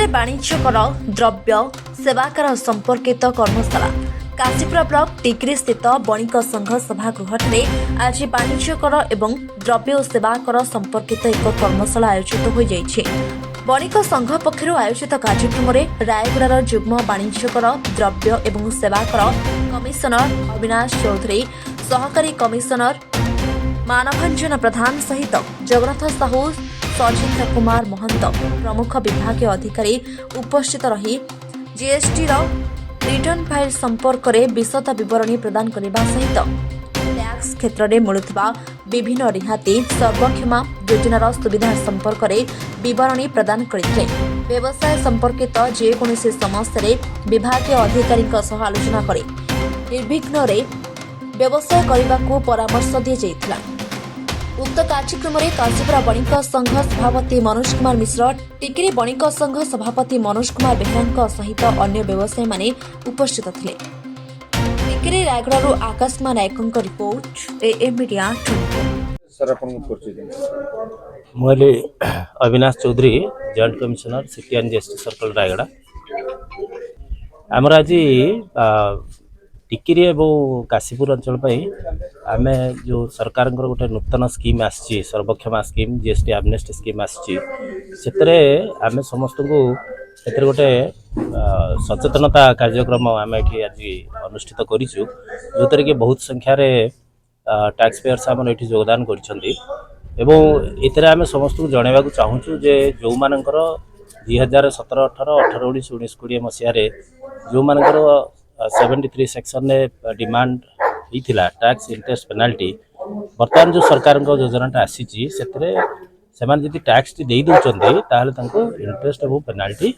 टिकिरे वाणिज्य कर द्रव्य सेवाकर संपर्कित कर्मशाला काशीपुर ब्लॉक टिकिरी स्थित बणिक संघ सभागृह आज वाणिज्य कर एवं द्रव्य और सेवाकर संपर्कित एक कर्मशाला आयोजित हो जाइछे। बणिक संघ पक्षर आयोजित कार्यक्रम में रायगड़ार जुग्म वाणिज्य कर द्रव्य एवं सेवाकर कमिशनर अविनाश चौधरी, सहकारी कमिशनर मानभंजन प्रधान सहित जगन्नाथ साहू, सजिंद्र कुमार महंत प्रमुख विभाग अधिकारी उपस्थित रही जीएसटी रिटर्न फाइल संपर्क में विशद बरणी प्रदान करने सहित टैक्स क्षेत्र में मिलुवा विभिन्न रिहाती सर्वक्षमा योजनार सुविधा संपर्क में बरणी प्रदान करते व्यवसाय संपर्कित जेकोसी समस्या विभाग अधिकारी आलोचना कर निर्विघ्न व्यवसाय करने को परामर्श दी जाइथिला। उक्त कार्यक्रम में काशीपुर बणिक संघ सभापति मनोज कुमार मिश्र, टिकिरी बणिक संघ सभापति मनोज कुमार बेहरा सहित अन्य व्यवसायी माने उपस्थित थिले। टिकिरी रायगड़ारू आकाशमा नायकଙ୍କ रिपोर्ट एएम मीडिया। मुझे Avinash Chaudhary joint commissioner city and GST circle Rayagada. आमर आज टिकिरी एवं काशीपुर अंचल आम जो सरकार गोटे नूतन स्कीम आसी सर्वक्षमा स्कीम जीएसटी एमनेस्टी स्कीम आसी आम समस्त को गोटे सचेतनता कार्यक्रम आम ये आज अनुष्ठित करूँ जो थी कि बहुत संख्यार टैक्स पेयर्स आम ये योगदान कर आम समस्त को जनवाक चाहूँ जे जो मानकर 2017, 18, 18, 19, 19, 20 मसीह जो मानकर 73 सेक्शन ने डिमांड होता टैक्स इंटरेस्ट पेनाल्टी बर्तमान जो सरकार योजना आसी से टैक्स दे दौरान इंटरेस्ट और पेनाल्टी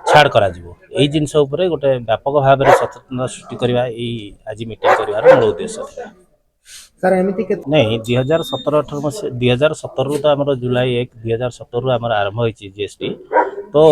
छाड़ करा यही जिनस गोटे व्यापक भाव में सचेतनता सृष्टि करवा आज मीटिंग कर मूल उद्देश्य था सर एमती नहीं 2017, 18 मसीह 2017 तो आम जुलाई 1, 2017 आम आरंभ हो जीएसटी तो